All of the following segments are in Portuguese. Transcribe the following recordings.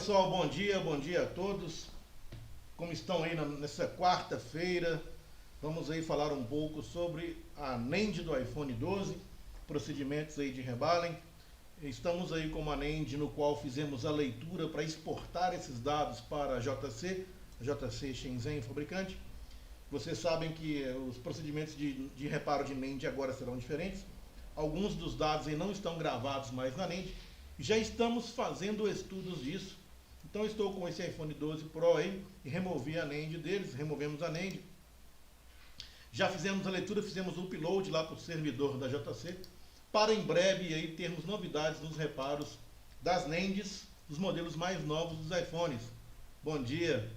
pessoal, bom dia a todos. Como estão aí nessa quarta-feira? Vamos aí falar um pouco sobre a NAND do iPhone 12, procedimentos aí de rebalem. Estamos aí com uma NAND no qual fizemos a leitura para exportar esses dados para a JC Shenzhen fabricante. Vocês sabem que os procedimentos de reparo de NAND agora serão diferentes. Alguns dos dados aí não estão gravados mais na NAND. Já estamos fazendo estudos disso. Então estou com esse iPhone 12 Pro aí e removi a NAND deles, removemos a NAND. Já fizemos a leitura, fizemos o upload lá para o servidor da JC, para em breve aí termos novidades nos reparos das NANDs, dos modelos mais novos dos iPhones. Bom dia.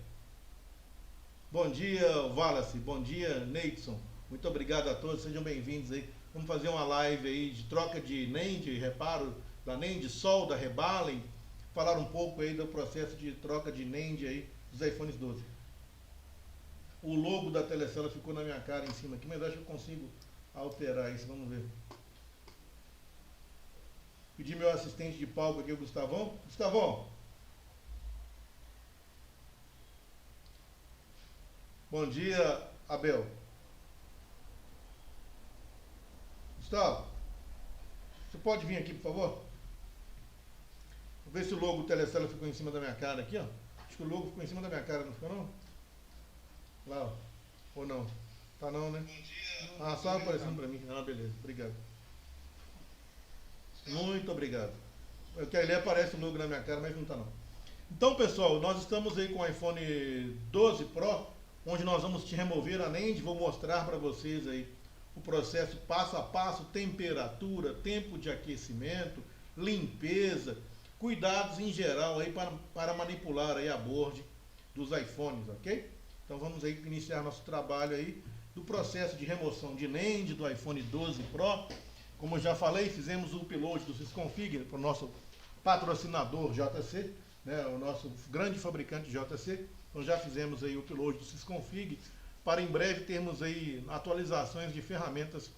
Bom dia, Wallace. Bom dia, Neidson. Muito obrigado a todos, sejam bem-vindos aí. Vamos fazer uma live aí de troca de NAND, reparo da NAND, solda, rebalem, falar um pouco aí do processo de troca de NAND aí dos iPhones 12. O logo da telecela ficou na minha cara em cima aqui, mas acho que eu consigo alterar isso, vamos ver. Pedi meu assistente de palco aqui, o Gustavão. Gustavão! Bom dia, Abel. Gustavo, você pode vir aqui, por favor? Vou ver se o logo do telecela ficou em cima da minha cara aqui, ó. Acho que o logo ficou em cima da minha cara, não ficou não? Lá, ó. Ou não? Tá não, né? Ah, só aparecendo pra mim. Ah, beleza. Obrigado. Muito obrigado. Porque ali aparece o logo na minha cara, mas não tá não. Então, pessoal, nós estamos aí com o iPhone 12 Pro, onde nós vamos te remover a NAND. Vou mostrar para vocês aí o processo passo a passo, temperatura, tempo de aquecimento, limpeza, cuidados em geral aí para manipular aí a board dos iPhones, ok? Então vamos aí iniciar nosso trabalho aí do processo de remoção de NAND do iPhone 12 Pro. Como eu já falei, fizemos o upload do Sysconfig para o nosso patrocinador JC, né, o nosso grande fabricante JC. Então já fizemos aí o upload do Sysconfig para em breve termos aí atualizações de ferramentas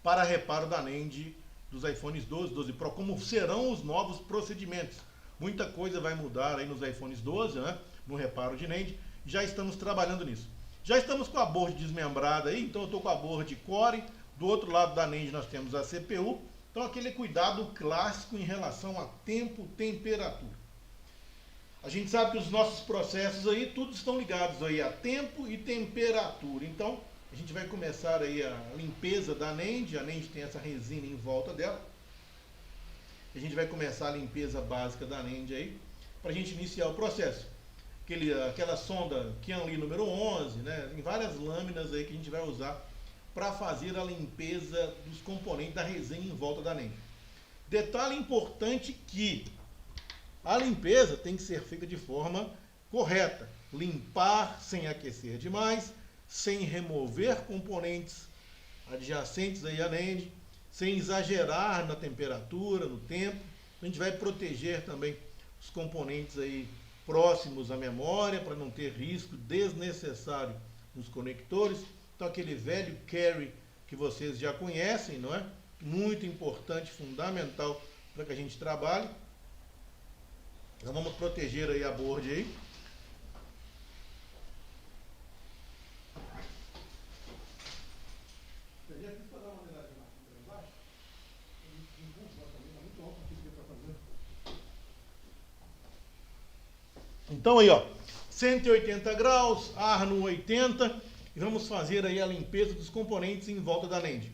para reparo da NAND dos iPhones 12, 12 Pro, como serão os novos procedimentos. Muita coisa vai mudar aí nos iPhones 12, né, no reparo de NAND. Já estamos trabalhando nisso. Já estamos com a board desmembrada aí, então eu estou com a board Core. Do outro lado da NAND nós temos a CPU. Então aquele cuidado clássico em relação a tempo, temperatura. A gente sabe que os nossos processos aí, todos estão ligados aí a tempo e temperatura. Então, a gente vai começar aí a limpeza da NAND. A NAND tem essa resina em volta dela. A gente vai começar a limpeza básica da NAND aí, para a gente iniciar o processo. Aquela sonda Qianli número 11, né? Tem várias lâminas aí que a gente vai usar para fazer a limpeza dos componentes da resina em volta da NAND. Detalhe importante que a limpeza tem que ser feita de forma correta. Limpar sem aquecer demais, sem remover componentes adjacentes aí à NAND, sem exagerar na temperatura, no tempo. A gente vai proteger também os componentes aí próximos à memória, para não ter risco desnecessário nos conectores. Então aquele velho carry que vocês já conhecem, não é? Muito importante, fundamental para que a gente trabalhe. Então vamos proteger aí a board aí. Então aí, ó, 180 graus, ar no 80, e vamos fazer aí a limpeza dos componentes em volta da NAND.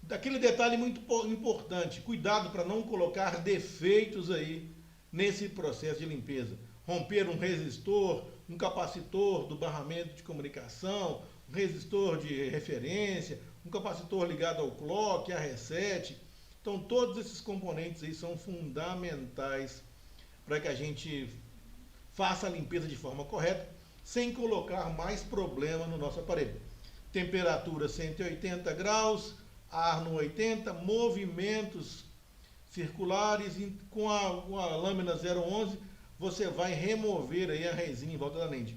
Daquele detalhe muito importante, cuidado para não colocar defeitos aí nesse processo de limpeza. Romper um resistor, um capacitor do barramento de comunicação, um resistor de referência, um capacitor ligado ao clock, a reset. Então todos esses componentes aí são fundamentais para que a gente faça a limpeza de forma correta, sem colocar mais problema no nosso aparelho. Temperatura 180 graus, ar no 80, movimentos circulares, com a lâmina 011, você vai remover aí a resina em volta da NAND.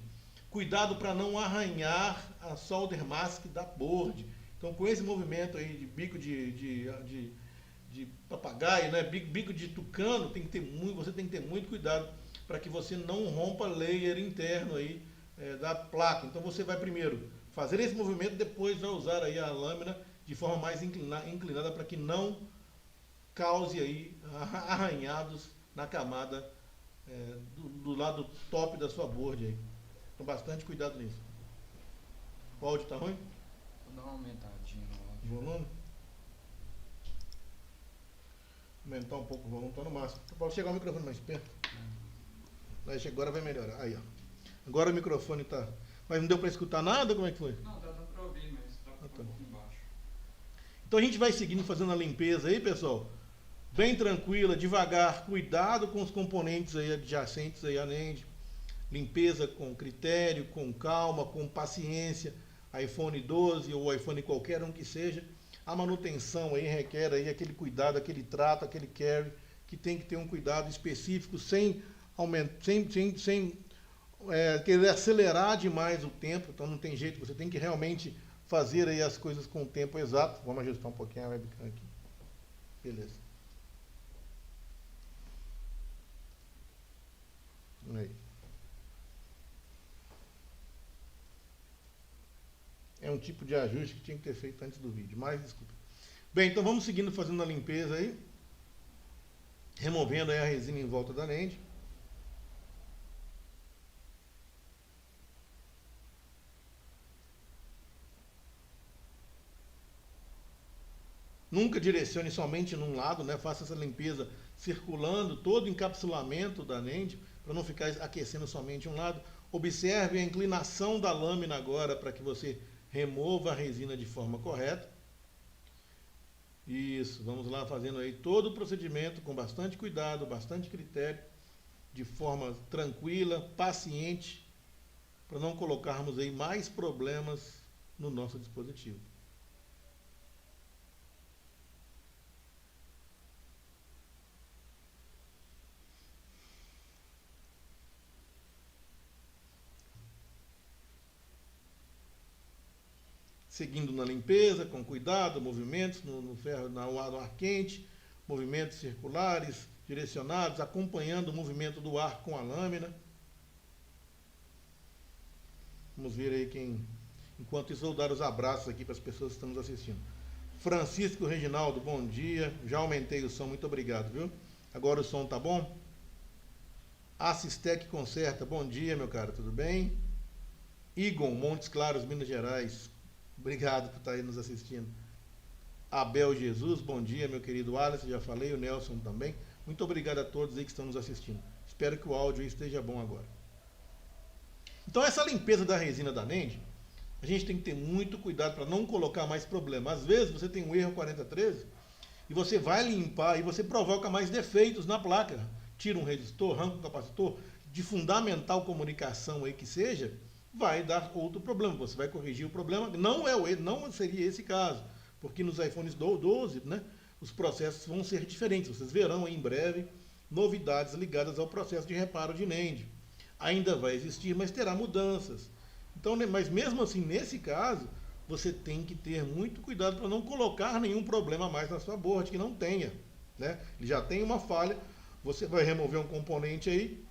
Cuidado para não arranhar a solder mask da board. Então com esse movimento aí de bico de de papagaio, né? Bico de tucano, você tem que ter muito cuidado para que você não rompa layer interno aí da placa. Então você vai primeiro fazer esse movimento, depois vai usar aí a lâmina de forma mais inclinada para que não cause aí arranhados na camada do lado top da sua board aí. Então bastante cuidado nisso. O áudio está ruim? Vou dar uma aumentadinha no áudio. Volume? Aumentar um pouco o volume, está no máximo. Pode chegar o microfone mais perto. Agora vai melhorar. Aí, ó. Agora o microfone está. Mas não deu para escutar nada? Como é que foi? Não, tá dando para ouvir, mas está um pouco embaixo. Então a gente vai seguindo fazendo a limpeza aí, pessoal. Bem tranquila, devagar, cuidado com os componentes aí adjacentes aí à NAND. Limpeza com critério, com calma, com paciência. iPhone 12 ou iPhone qualquer um que seja. A manutenção aí requer aí aquele cuidado, aquele trato, aquele care, que tem que ter um cuidado específico, sem querer acelerar demais o tempo. Então não tem jeito, você tem que realmente fazer aí as coisas com o tempo exato. Vamos ajustar um pouquinho a webcam aqui. Beleza. Aí. É um tipo de ajuste que tinha que ter feito antes do vídeo, mas desculpa. Bem, então vamos seguindo fazendo a limpeza aí. Removendo aí a resina em volta da NAND. Nunca direcione somente num lado, né? Faça essa limpeza circulando todo o encapsulamento da NAND, para não ficar aquecendo somente um lado. Observe a inclinação da lâmina agora, para que você remova a resina de forma correta. Isso, vamos lá fazendo aí todo o procedimento com bastante cuidado, bastante critério, de forma tranquila, paciente, para não colocarmos aí mais problemas no nosso dispositivo. Seguindo na limpeza, com cuidado, movimentos no ferro, no ar quente, movimentos circulares, direcionados, acompanhando o movimento do ar com a lâmina. Vamos ver aí enquanto isso, vou dar os abraços aqui para as pessoas que estão nos assistindo. Francisco Reginaldo, bom dia. Já aumentei o som, muito obrigado, viu? Agora o som tá bom? Assistec Conserta, bom dia, meu cara, tudo bem? Igon, Montes Claros, Minas Gerais. Obrigado por estar aí nos assistindo. Abel Jesus, bom dia, meu querido Alice, já falei, o Nelson também. Muito obrigado a todos aí que estão nos assistindo. Espero que o áudio esteja bom agora. Então essa limpeza da resina da NAND, a gente tem que ter muito cuidado para não colocar mais problema. Às vezes você tem um erro 4013 e você vai limpar e você provoca mais defeitos na placa. Tira um resistor, arranca um capacitor, de fundamental comunicação aí que seja, vai dar outro problema. Você vai corrigir o problema. Não seria esse caso, porque nos iPhones 12, né, os processos vão ser diferentes. Vocês verão aí em breve novidades ligadas ao processo de reparo de NAND. Ainda vai existir, mas terá mudanças. Então, mas mesmo assim, nesse caso, você tem que ter muito cuidado para não colocar nenhum problema a mais na sua board, que não tenha, né? Ele já tem uma falha, você vai remover um componente aí,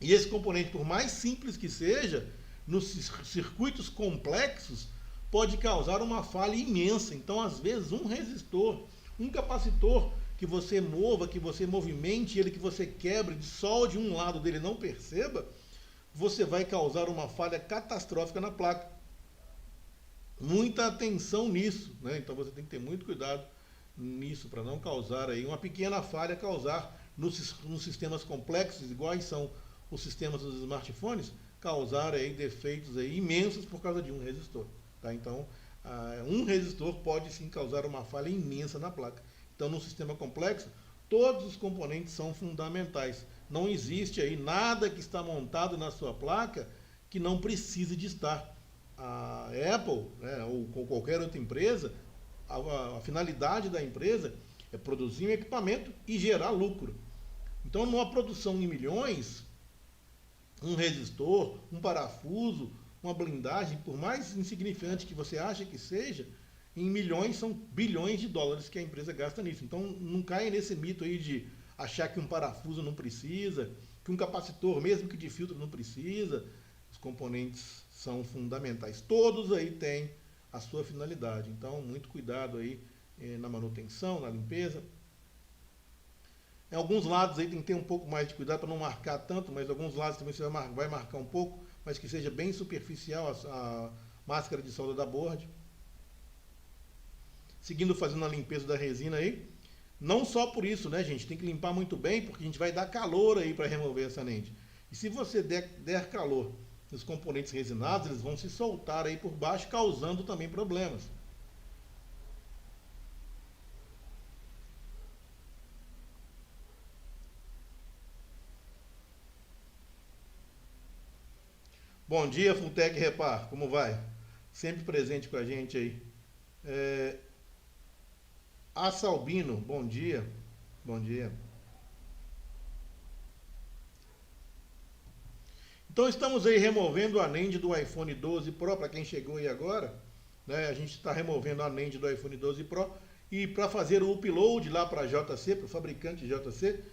e esse componente, por mais simples que seja, nos circuitos complexos, pode causar uma falha imensa. Então, às vezes, um resistor, um capacitor que você mova, que você movimente ele, que você quebre, solde um lado dele e não perceba, você vai causar uma falha catastrófica na placa. Muita atenção nisso, né? Então você tem que ter muito cuidado nisso, para não causar aí uma pequena falha, causar nos sistemas complexos, iguais são os sistemas dos smartphones, causar aí defeitos aí imensos por causa de um resistor. Tá? Então, um resistor pode sim causar uma falha imensa na placa. Então, no sistema complexo, todos os componentes são fundamentais. Não existe aí nada que está montado na sua placa que não precise de estar. A Apple, né, ou qualquer outra empresa, a finalidade da empresa é produzir um equipamento e gerar lucro. Então, numa produção em milhões, um resistor, um parafuso, uma blindagem, por mais insignificante que você ache que seja, em milhões, são bilhões de dólares que a empresa gasta nisso. Então não caia nesse mito aí de achar que um parafuso não precisa, que um capacitor, mesmo que de filtro, não precisa. Os componentes são fundamentais. Todos aí têm a sua finalidade. Então, muito cuidado aí na manutenção, na limpeza. Em alguns lados aí tem que ter um pouco mais de cuidado para não marcar tanto, mas alguns lados também você vai marcar um pouco, mas que seja bem superficial a máscara de solda da board. Seguindo fazendo a limpeza da resina aí. Não só por isso, né, gente? Tem que limpar muito bem, porque a gente vai dar calor aí para remover essa lente. E se você der calor nos componentes resinados, eles vão se soltar aí por baixo, causando também problemas. Bom dia, Fulltech Repar, como vai? Sempre presente com a gente aí. Assalbino, bom dia. Bom dia. Então estamos aí removendo a NAND do iPhone 12 Pro, para quem chegou aí agora, né? A gente está removendo a NAND do iPhone 12 Pro e para fazer o upload lá para a JC, para o fabricante JC,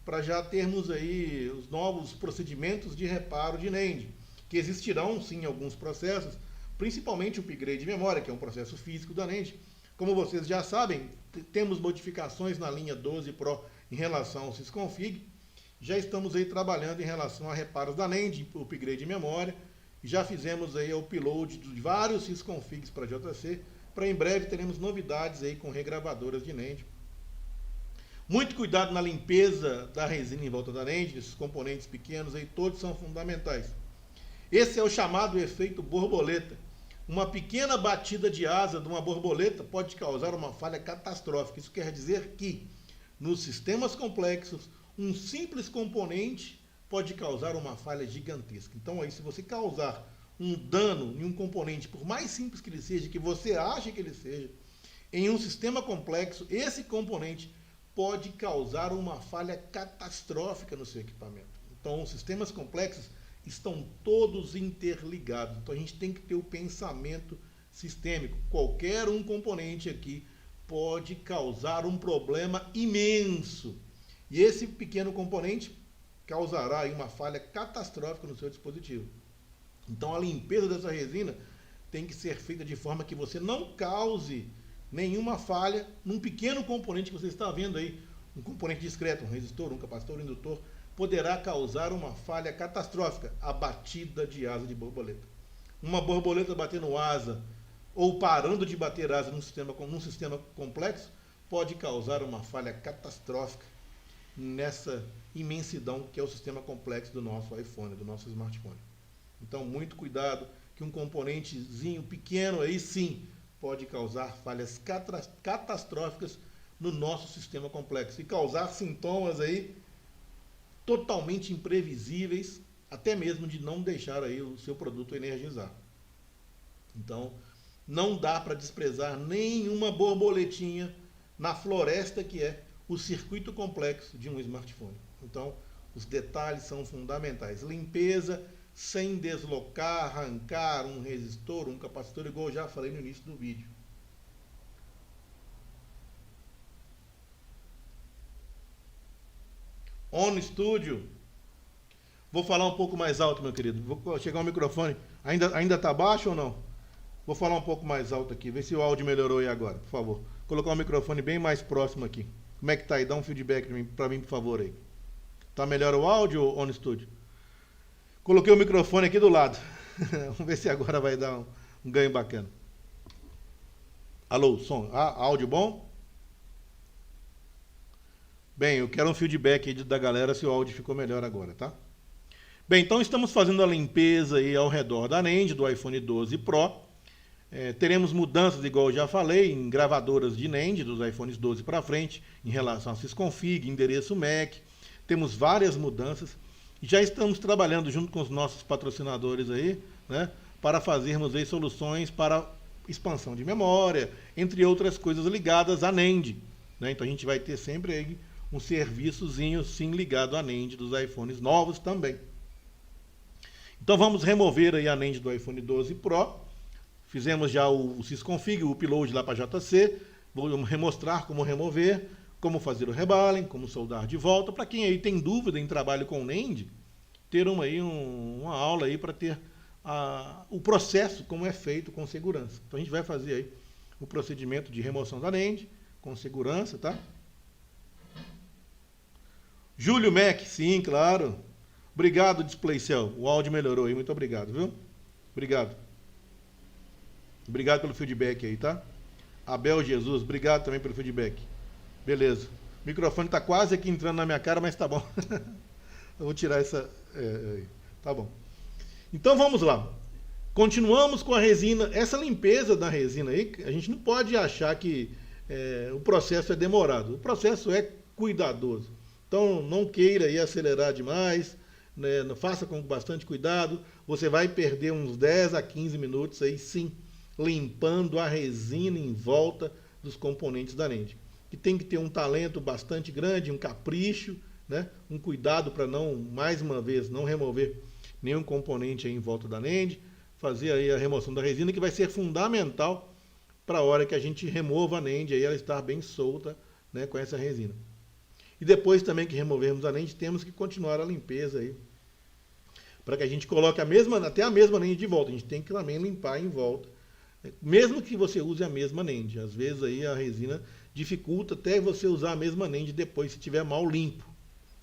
para já termos aí os novos procedimentos de reparo de NAND, que existirão sim alguns processos, principalmente o upgrade de memória, que é um processo físico da NAND. Como vocês já sabem, temos modificações na linha 12 Pro em relação ao sysconfig. Já estamos aí trabalhando em relação a reparos da NAND, upgrade de memória. Já fizemos aí o upload de vários sysconfigs para JC. Para em breve teremos novidades aí com regravadoras de NAND. Muito cuidado na limpeza da resina em volta da NAND, esses componentes pequenos aí, todos são fundamentais. Esse é o chamado efeito borboleta. Uma pequena batida de asa de uma borboleta pode causar uma falha catastrófica. Isso quer dizer que, nos sistemas complexos, um simples componente pode causar uma falha gigantesca. Então, aí, se você causar um dano em um componente, por mais simples que ele seja, que você acha que ele seja, em um sistema complexo, esse componente pode causar uma falha catastrófica no seu equipamento. Então, os sistemas complexos estão todos interligados. Então a gente tem que ter o pensamento sistêmico. Qualquer um componente aqui pode causar um problema imenso. E esse pequeno componente causará aí uma falha catastrófica no seu dispositivo. Então a limpeza dessa resina tem que ser feita de forma que você não cause nenhuma falha num pequeno componente que você está vendo aí. Um componente discreto, um resistor, um capacitor, um indutor, poderá causar uma falha catastrófica, a batida de asa de borboleta. Uma borboleta batendo asa ou parando de bater asa num sistema complexo pode causar uma falha catastrófica nessa imensidão que é o sistema complexo do nosso iPhone, do nosso smartphone. Então, muito cuidado, que um componentezinho pequeno aí sim pode causar falhas catastróficas no nosso sistema complexo e causar sintomas aí totalmente imprevisíveis, até mesmo de não deixar aí o seu produto energizar. Então, não dá para desprezar nenhuma borboletinha na floresta que é o circuito complexo de um smartphone. Então, os detalhes são fundamentais. Limpeza sem deslocar, arrancar um resistor, um capacitor, igual eu já falei no início do vídeo. On Studio. Vou falar um pouco mais alto, meu querido. Vou chegar o microfone. Ainda está baixo ou não? Vou falar um pouco mais alto aqui. Vê se o áudio melhorou aí agora, por favor. Vou colocar o microfone bem mais próximo aqui. Como é que tá aí? Dá um feedback para mim, por favor, aí. Tá melhor o áudio, On Studio? Coloquei o microfone aqui do lado. Vamos ver se agora vai dar um ganho bacana. Alô, som. Áudio bom? Bem, eu quero um feedback aí da galera se o áudio ficou melhor agora, tá? Bem, então estamos fazendo a limpeza aí ao redor da NAND do iPhone 12 Pro. Teremos mudanças, igual eu já falei, em gravadoras de NAND dos iPhones 12 para frente, em relação a sysconfig, endereço MAC. Temos várias mudanças. E já estamos trabalhando junto com os nossos patrocinadores aí, né, para fazermos aí soluções para expansão de memória, entre outras coisas ligadas à NAND. Né? Então a gente vai ter sempre aí um serviçozinho sim ligado à NAND dos iPhones novos também. Então vamos remover aí a NAND do iPhone 12 Pro, Fizemos já o sysconfig, o upload lá para JC. Vou remostrar como remover, como fazer o rebalem, como soldar de volta. Para quem aí tem dúvida em trabalho com NAND, ter uma aula aí para ter o processo, como é feito com segurança. Então a gente vai fazer aí o procedimento de remoção da NAND com segurança, tá? Júlio Mac, sim, claro. Obrigado, DisplayCell. O áudio melhorou aí, muito obrigado, viu? Obrigado. Obrigado pelo feedback aí, tá? Abel Jesus, obrigado também pelo feedback. Beleza. O microfone está quase aqui entrando na minha cara, mas tá bom. Eu vou tirar essa... tá bom. Então vamos lá. Continuamos com a resina. Essa limpeza da resina aí, a gente não pode achar que o processo é demorado. O processo é cuidadoso. Então não queira aí acelerar demais, né? Faça com bastante cuidado. Você vai perder uns 10 a 15 minutos aí, sim, limpando a resina em volta dos componentes da NAND. Que tem que ter um talento bastante grande, um capricho, né? Um cuidado para não, mais uma vez, não remover nenhum componente aí em volta da NAND, fazer aí a remoção da resina, que vai ser fundamental para a hora que a gente remova a NAND, aí ela estar bem solta, né, com essa resina. E depois também que removermos a NAND, temos que continuar a limpeza aí, para que a gente coloque até a mesma NAND de volta. A gente tem que também limpar em volta, mesmo que você use a mesma NAND. Às vezes aí a resina dificulta até você usar a mesma NAND depois, se estiver mal limpo.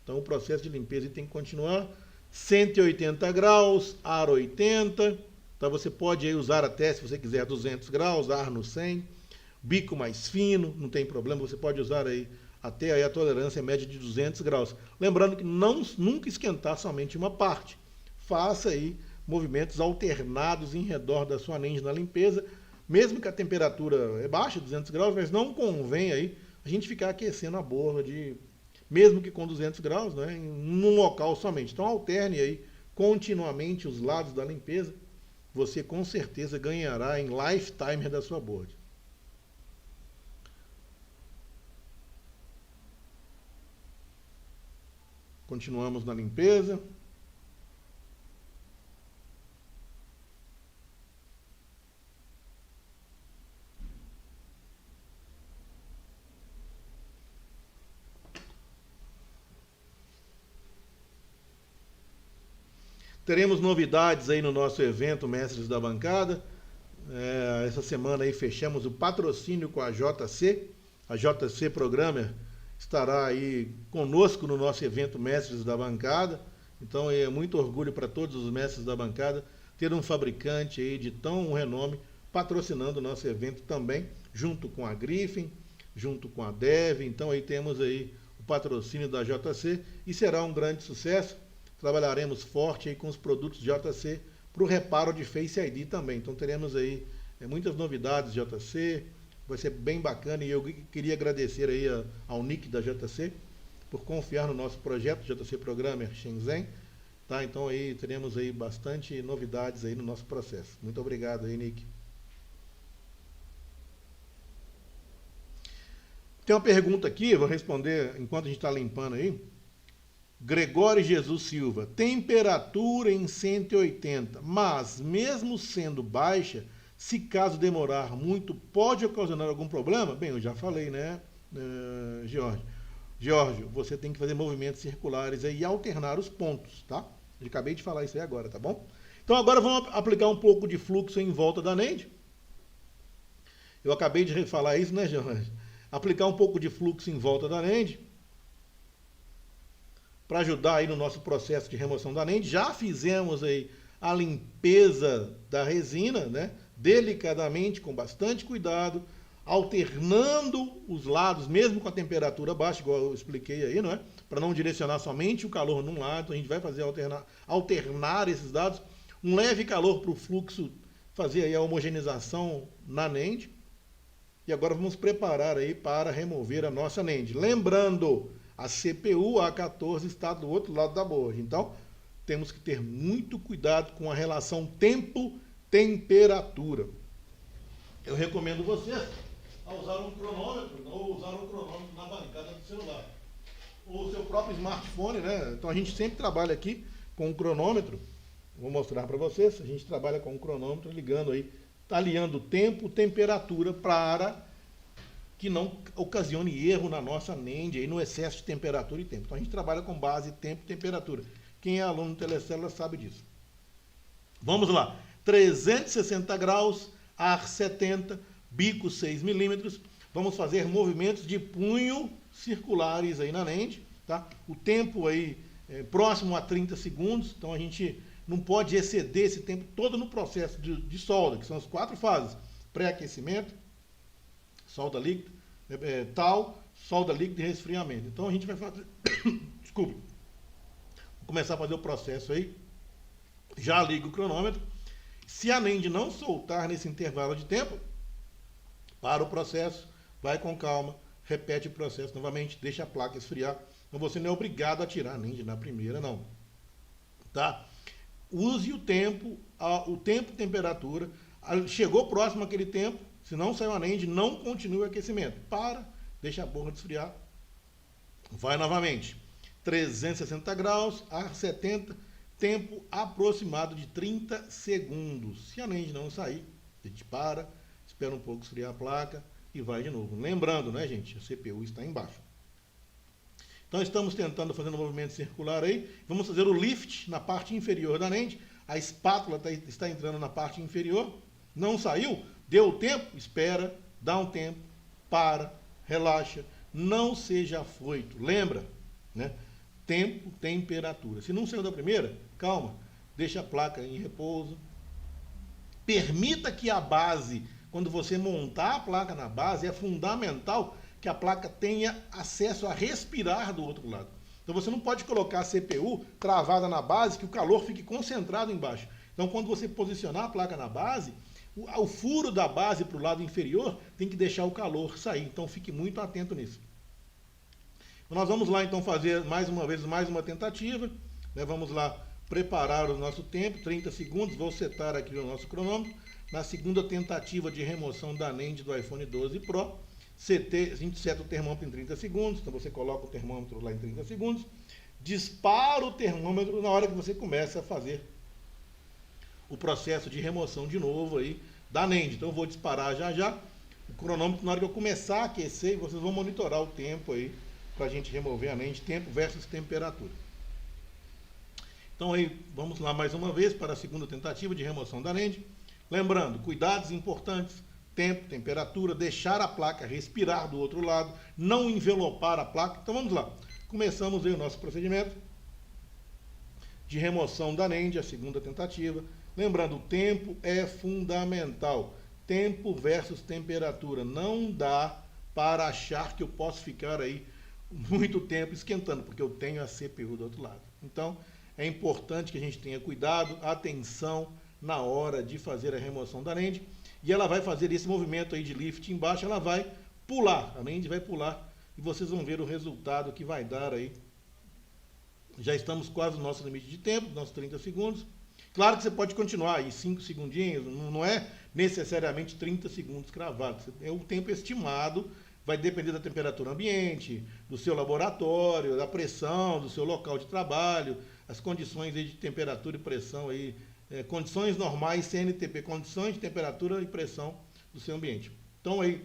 Então o processo de limpeza tem que continuar. 180 graus, ar 80. Então você pode aí usar até, se você quiser, 200 graus, ar no 100. Bico mais fino, não tem problema. Você pode usar aí até aí a tolerância média de 200 graus. Lembrando que nunca esquentar somente uma parte. Faça aí movimentos alternados em redor da sua NAND na limpeza, mesmo que a temperatura é baixa, 200 graus, mas não convém aí a gente ficar aquecendo a borda, mesmo que com 200 graus, né, num local somente. Então alterne aí continuamente os lados da limpeza, você com certeza ganhará em lifetime da sua board. Continuamos na limpeza. Teremos novidades aí no nosso evento Mestres da Bancada. Essa semana aí fechamos o patrocínio com a JC. A JC Programmer estará aí conosco no nosso evento Mestres da Bancada. Então é muito orgulho para todos os mestres da bancada ter um fabricante aí de tão renome patrocinando o nosso evento também, junto com a Griffin, junto com a Dev. Então aí temos aí o patrocínio da JC e será um grande sucesso. Trabalharemos forte aí com os produtos JC para o reparo de Face ID também. Então teremos aí muitas novidades JC, vai ser bem bacana, e eu queria agradecer aí ao Nick da JC por confiar no nosso projeto JC Programmer Shenzhen, tá? Então aí teremos aí bastante novidades aí no nosso processo. Muito obrigado aí, Nick. Tem uma pergunta aqui, eu vou responder enquanto a gente está limpando aí. Gregório Jesus Silva, temperatura em 180, mas mesmo sendo baixa, se caso demorar muito, pode ocasionar algum problema? Bem, eu já falei, né, Giorgio, você tem que fazer movimentos circulares aí e alternar os pontos, tá? Eu acabei de falar isso aí agora, tá bom? Então agora vamos aplicar um pouco de fluxo em volta da NAND. Eu acabei de falar isso, né, Giorgio? Aplicar um pouco de fluxo em volta da NAND, para ajudar aí no nosso processo de remoção da NAND. Já fizemos aí a limpeza da resina, né? Delicadamente, com bastante cuidado, alternando os lados, mesmo com a temperatura baixa, igual eu expliquei aí, não é? Para não direcionar somente o calor num lado, então a gente vai fazer alternar esses lados, um leve calor para o fluxo fazer aí a homogeneização na NAND. E agora vamos preparar aí para remover a nossa NAND. Lembrando, a CPU A14 está do outro lado da board. Então, temos que ter muito cuidado com a relação tempo-temperatura. Eu recomendo vocês a usar um cronômetro, ou usar um cronômetro na bancada do celular. Ou o seu próprio smartphone, né? Então, a gente sempre trabalha aqui com um cronômetro. Vou mostrar para vocês. A gente trabalha com um cronômetro ligando aí aliando tempo, temperatura para que não ocasione erro na nossa NEND, aí, no excesso de temperatura e tempo. Então a gente trabalha com base tempo e temperatura. Quem é aluno de telecélula sabe disso. Vamos lá. 360 graus, ar 70, bico 6 milímetros. Vamos fazer movimentos de punho circulares aí na NEND. Tá? O tempo aí próximo a 30 segundos. Então a gente não pode exceder esse tempo todo no processo de solda, que são as 4 fases. Pré-aquecimento, solda líquida, solda líquida e resfriamento. Então a gente vai fazer... Desculpe. Vou começar a fazer o processo aí. Já liga o cronômetro. Se a NEND não soltar nesse intervalo de tempo, para o processo, vai com calma, repete o processo novamente, deixa a placa esfriar. Então você não é obrigado a tirar a NEND na primeira, não. Tá? Use o tempo e temperatura. Chegou próximo àquele tempo, se não saiu a NEND, não continue o aquecimento. Para, deixa a borra esfriar. Vai novamente. 360 graus, ar 70, tempo aproximado de 30 segundos. Se a NEND não sair, a gente para, espera um pouco esfriar a placa e vai de novo. Lembrando, né, gente, a CPU está embaixo. Então estamos tentando fazer um movimento circular aí. Vamos fazer o lift na parte inferior da NEND. A espátula está entrando na parte inferior. Não saiu? Deu tempo? Espera, dá um tempo, para, relaxa. Não seja afoito. Lembra, né? Tempo, temperatura. Se não saiu da primeira, calma. Deixa a placa em repouso. Permita que a base, quando você montar a placa na base, é fundamental que a placa tenha acesso a respirar do outro lado. Então você não pode colocar a CPU travada na base, que o calor fique concentrado embaixo. Então quando você posicionar a placa na base, o furo da base para o lado inferior tem que deixar o calor sair. Então fique muito atento nisso. Nós vamos lá então fazer mais uma vez mais uma tentativa. Né? Vamos lá preparar o nosso tempo, 30 segundos. Vou setar aqui o nosso cronômetro. Na segunda tentativa de remoção da NEND do iPhone 12 Pro, a gente seta o termômetro em 30 segundos. Então você coloca o termômetro lá em 30 segundos. Dispara o termômetro na hora que você começa a fazer o processo de remoção de novo aí da NEND. Então eu vou disparar já o cronômetro na hora que eu começar a aquecer, e vocês vão monitorar o tempo aí para a gente remover a NEND, tempo versus temperatura. Então aí, vamos lá mais uma vez para a segunda tentativa de remoção da NEND. Lembrando, cuidados importantes, tempo, temperatura, deixar a placa respirar do outro lado, não envelopar a placa. Então vamos lá, começamos aí o nosso procedimento de remoção da NEND, a segunda tentativa. Lembrando, o tempo é fundamental, tempo versus temperatura. Não dá para achar que eu posso ficar aí muito tempo esquentando, porque eu tenho a CPU do outro lado. Então, é importante que a gente tenha cuidado, atenção na hora de fazer a remoção da NEND. E ela vai fazer esse movimento aí de lift embaixo, ela vai pular, a NEND vai pular, e vocês vão ver o resultado que vai dar aí. Já estamos quase no nosso limite de tempo, nossos 30 segundos. Claro que você pode continuar aí 5 segundinhos, não é necessariamente 30 segundos cravados, é o tempo estimado. Vai depender da temperatura ambiente, do seu laboratório, da pressão, do seu local de trabalho, as condições aí de temperatura e pressão, aí, condições normais CNTP, condições de temperatura e pressão do seu ambiente. Então aí,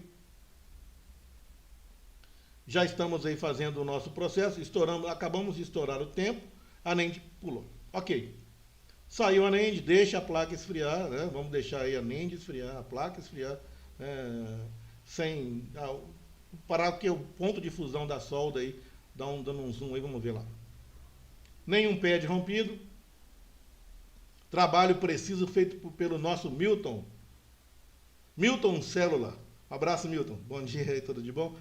já estamos aí fazendo o nosso processo, acabamos de estourar o tempo, a NEND pulou. Ok. Saiu a NEND, deixa a placa esfriar, né? Vamos deixar aí a NEND esfriar, a placa esfriar, sem... parar que o ponto de fusão da solda aí, dando um zoom aí, vamos ver lá. Nenhum pad rompido. Trabalho preciso feito pelo nosso Milton. Milton Célula. Abraço, Milton. Bom dia aí, tudo de bom?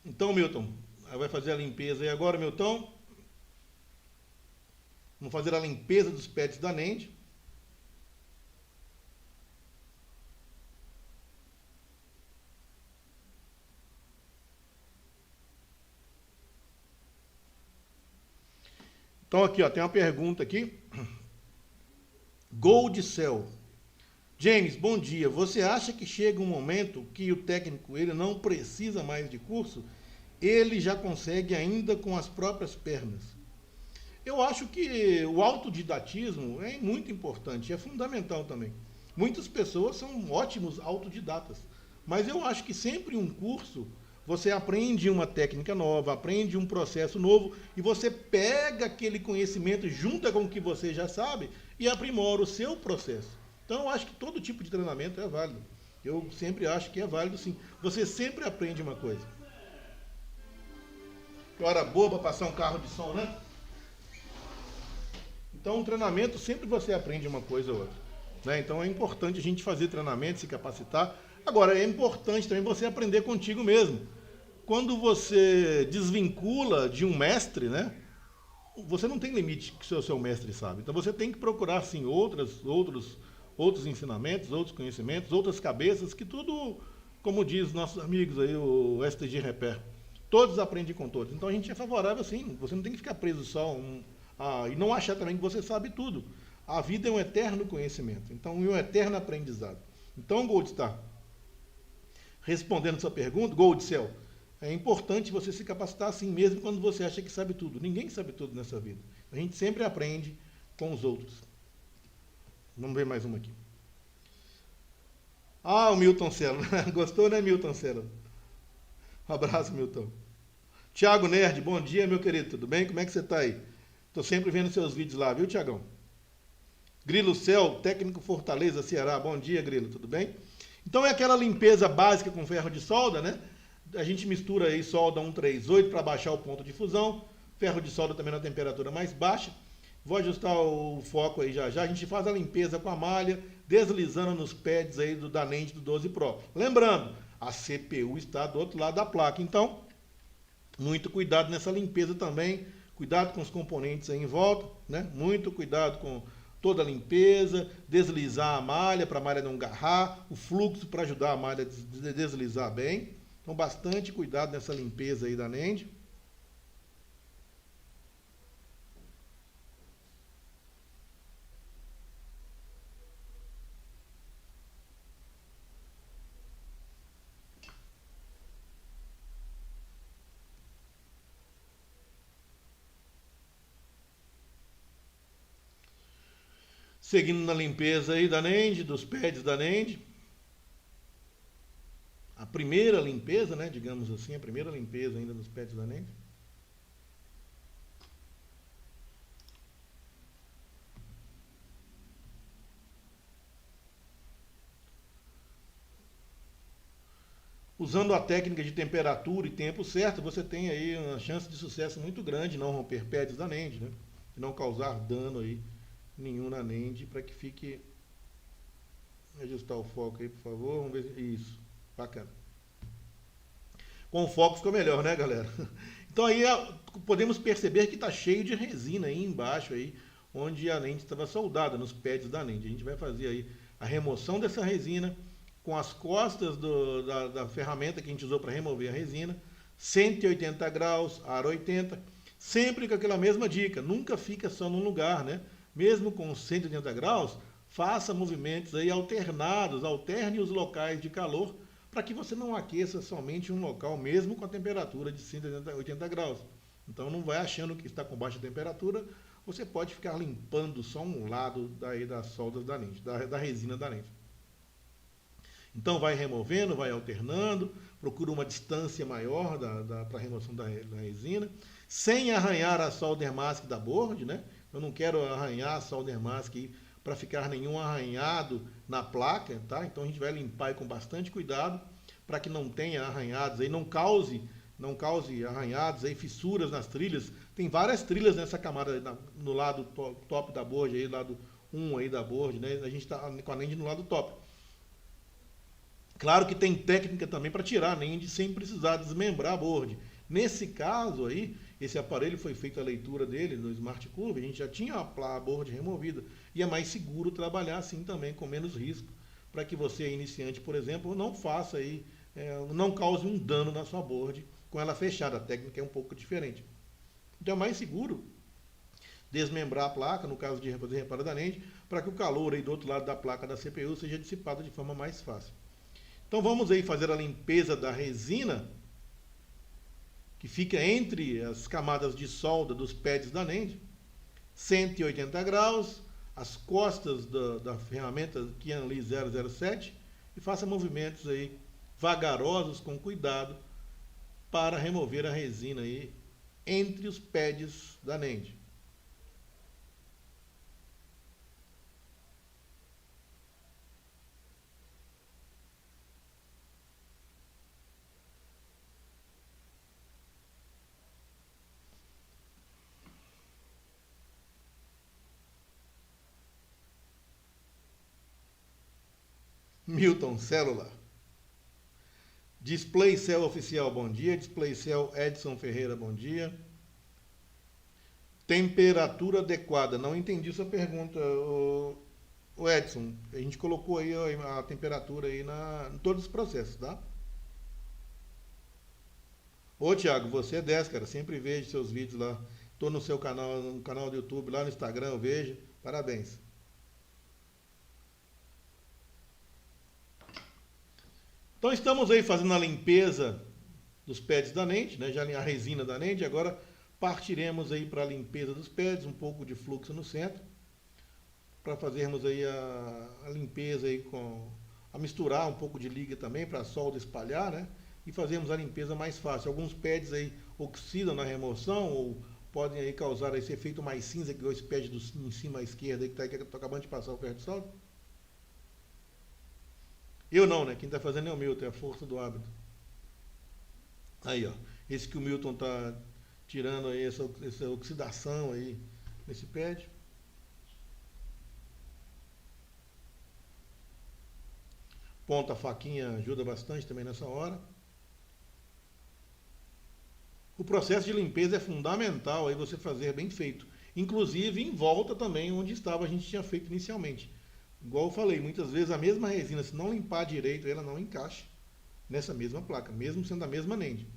Então, Milton, vai fazer a limpeza aí agora, Milton. Vamos fazer a limpeza dos pads da NEND. Então aqui, ó, tem uma pergunta aqui. Gold Cell. James, bom dia. Você acha que chega um momento que o técnico ele não precisa mais de curso? Ele já consegue ainda com as próprias pernas? Eu acho que o autodidatismo é muito importante, é fundamental também. Muitas pessoas são ótimos autodidatas, mas eu acho que sempre um curso você aprende uma técnica nova, aprende um processo novo e você pega aquele conhecimento, junta com o que você já sabe e aprimora o seu processo. Então eu acho que todo tipo de treinamento é válido. Eu sempre acho que é válido sim. Você sempre aprende uma coisa. Que hora boa para passar um carro de som, né? Então, um treinamento, sempre você aprende uma coisa ou outra. Né? Então, é importante a gente fazer treinamento, se capacitar. Agora, é importante também você aprender contigo mesmo. Quando você desvincula de um mestre, né? Você não tem limite que o seu mestre sabe. Então, você tem que procurar, sim, outros ensinamentos, outros conhecimentos, outras cabeças, que tudo, como diz nossos amigos aí, o STG Repair, todos aprendem com todos. Então, a gente é favorável, sim. Você não tem que ficar preso só e não achar também que você sabe tudo. A vida é um eterno conhecimento, então é um eterno aprendizado. Então, Goldstar, respondendo a sua pergunta, Goldcell, é importante você se capacitar assim mesmo quando você acha que sabe tudo. Ninguém sabe tudo nessa vida. A gente sempre aprende com os outros. Vamos ver mais uma aqui. Ah, o Milton Celo. Gostou, né, Milton Celo? Um abraço, Milton. Tiago Nerd, bom dia, meu querido. Tudo bem? Como é que você está aí? Estou sempre vendo seus vídeos lá, viu, Tiagão? Grilo Cel, técnico Fortaleza, Ceará. Bom dia, Grilo. Tudo bem? Então é aquela limpeza básica com ferro de solda, né? A gente mistura aí solda 138 para baixar o ponto de fusão. Ferro de solda também na temperatura mais baixa. Vou ajustar o foco aí já já. A gente faz a limpeza com a malha, deslizando nos pads aí da lente do 12 Pro. Lembrando, a CPU está do outro lado da placa. Então, muito cuidado nessa limpeza também. Cuidado com os componentes aí em volta, né? Muito cuidado com toda a limpeza, deslizar a malha para a malha não agarrar, o fluxo para ajudar a malha a deslizar bem. Então, bastante cuidado nessa limpeza aí da NEND. Seguindo na limpeza aí da NEND, dos pads da NEND. A primeira limpeza, né, digamos assim, a primeira limpeza ainda dos pads da NEND. Usando a técnica de temperatura e tempo certo, você tem aí uma chance de sucesso muito grande de não romper pads da NEND, né? De não causar dano aí nenhum na NEND, para que fique... Vou ajustar o foco aí, por favor. Vamos ver. Isso. Bacana. Com o foco ficou melhor, né, galera? Então aí podemos perceber que está cheio de resina aí embaixo, aí, onde a lente estava soldada, nos pads da lente. A gente vai fazer aí a remoção dessa resina com as costas da ferramenta que a gente usou para remover a resina. 180 graus, aro 80. Sempre com aquela mesma dica, nunca fica só num lugar, né? Mesmo com 180 graus, faça movimentos aí alternados, alterne os locais de calor, para que você não aqueça somente um local, mesmo com a temperatura de 180 graus. Então não vai achando que está com baixa temperatura, você pode ficar limpando só um lado das soldas da lente, da resina da lente. Então vai removendo, vai alternando, procura uma distância maior para a remoção da resina, sem arranhar a solder mask da board, né? Eu não quero arranhar a solder mask para ficar nenhum arranhado na placa, tá? Então a gente vai limpar com bastante cuidado para que não tenha arranhados aí, não cause arranhados aí, fissuras nas trilhas. Tem várias trilhas nessa camada no lado top da board aí, lado 1 aí da board, né? A gente está com a NEND no lado top. Claro que tem técnica também para tirar a NEND sem precisar desmembrar a board. Nesse caso aí, esse aparelho foi feita a leitura dele no Smart Curve, a gente já tinha a board removida. E é mais seguro trabalhar assim também, com menos risco, para que você, iniciante, por exemplo, não faça aí, não cause um dano na sua board com ela fechada. A técnica é um pouco diferente. Então é mais seguro desmembrar a placa, no caso de fazer reparo da NEND, para que o calor aí do outro lado da placa da CPU seja dissipado de forma mais fácil. Então vamos aí fazer a limpeza da resina, que fica entre as camadas de solda dos pads da NEND. 180 graus, as costas da ferramenta Kianli 007 e faça movimentos aí vagarosos, com cuidado, para remover a resina aí entre os pads da NAND. Milton, célula. DisplayCell Oficial, bom dia. DisplayCell Edson Ferreira, bom dia. Temperatura adequada. Não entendi sua pergunta, o Edson. A gente colocou aí a temperatura aí em todos os processos, tá? Ô, Thiago, você é 10, cara. Sempre vejo seus vídeos lá. Tô no seu canal, no canal do YouTube, lá no Instagram, eu vejo. Parabéns. Então estamos aí fazendo a limpeza dos pads da NAND, né? Já a resina da NAND, agora partiremos aí para a limpeza dos pads, um pouco de fluxo no centro, para fazermos aí a limpeza aí a misturar um pouco de liga também para a solda espalhar, né? E fazermos a limpeza mais fácil. Alguns pads aí oxidam na remoção ou podem aí causar esse efeito mais cinza, que é esse pad em cima à esquerda aí, que eu tô acabando de passar o ferro de solda. Eu não, né? Quem está fazendo é o Milton, é a força do hábito. Aí, ó. Esse que o Milton está tirando aí, essa oxidação aí nesse pad. Ponta faquinha ajuda bastante também nessa hora. O processo de limpeza é fundamental aí você fazer bem feito. Inclusive em volta também onde estava a gente tinha feito inicialmente. Igual eu falei, muitas vezes a mesma resina, se não limpar direito, ela não encaixa nessa mesma placa, mesmo sendo a mesma NAND.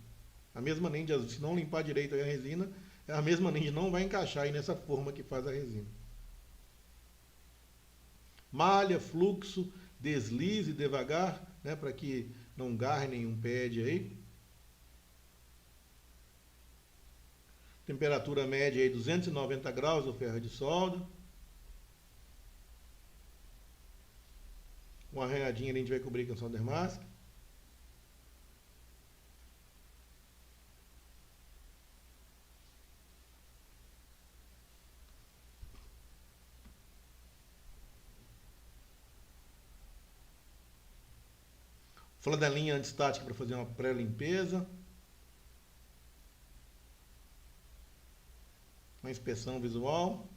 A mesma NAND, se não limpar direito a resina, a mesma NAND não vai encaixar aí nessa forma que faz a resina. Malha, fluxo, deslize devagar, né, para que não garre nenhum pad aí. Temperatura média aí 290 graus o ferro de solda. Uma arranhadinha a gente vai cobrir com solder mask. Flanelinha antistática para fazer uma pré-limpeza. Uma inspeção visual.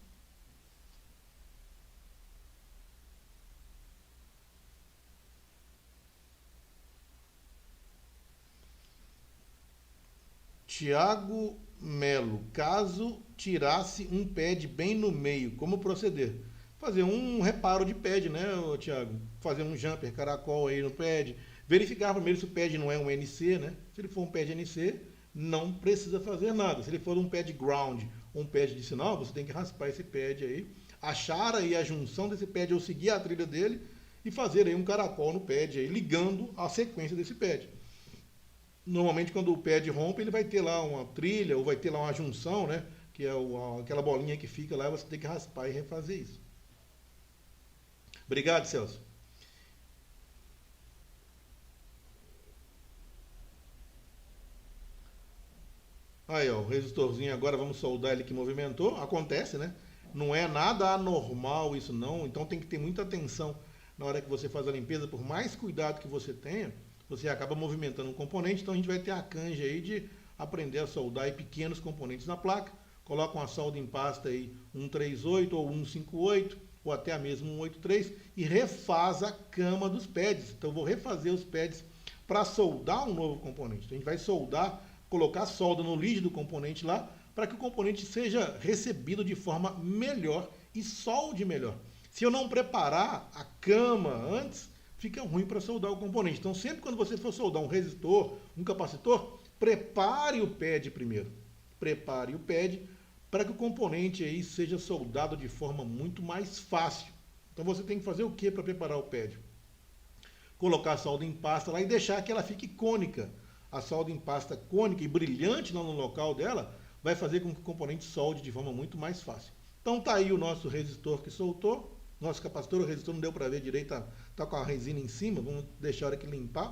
Tiago Melo, caso tirasse um pad bem no meio, como proceder? Fazer um reparo de pad, né, Tiago? Fazer um jumper caracol aí no pad. Verificar primeiro se o pad não é um NC, né? Se ele for um pad NC, não precisa fazer nada. Se ele for um pad ground ou um pad de sinal, você tem que raspar esse pad aí, achar aí a junção desse pad ou seguir a trilha dele e fazer aí um caracol no pad aí, ligando a sequência desse pad. Normalmente quando o pad rompe, ele vai ter lá uma trilha ou vai ter lá uma junção, né? Que é aquela bolinha que fica lá, você tem que raspar e refazer isso. Obrigado, Celso. Aí, ó, o resistorzinho agora, vamos soldar ele que movimentou. Acontece, né? Não é nada anormal isso não, então tem que ter muita atenção na hora que você faz a limpeza. Por mais cuidado que você tenha, você acaba movimentando um componente, então a gente vai ter a canja aí de aprender a soldar aí pequenos componentes na placa. Coloca uma solda em pasta aí 138 ou 158 ou até mesmo 183 e refaz a cama dos pads. Então eu vou refazer os pads para soldar um novo componente. Então a gente vai soldar, colocar solda no lead do componente lá para que o componente seja recebido de forma melhor e solde melhor. Se eu não preparar a cama antes, fica ruim para soldar o componente. Então, sempre quando você for soldar um resistor, um capacitor, prepare o pad primeiro. Prepare o pad para que o componente aí seja soldado de forma muito mais fácil. Então, você tem que fazer o que para preparar o pad? Colocar a solda em pasta lá e deixar que ela fique cônica. A solda em pasta cônica e brilhante lá no local dela vai fazer com que o componente solde de forma muito mais fácil. Então tá aí o nosso resistor que soltou. Nosso capacitor, o resistor não deu para ver direito, tá com a resina em cima, vamos deixar a hora que limpar.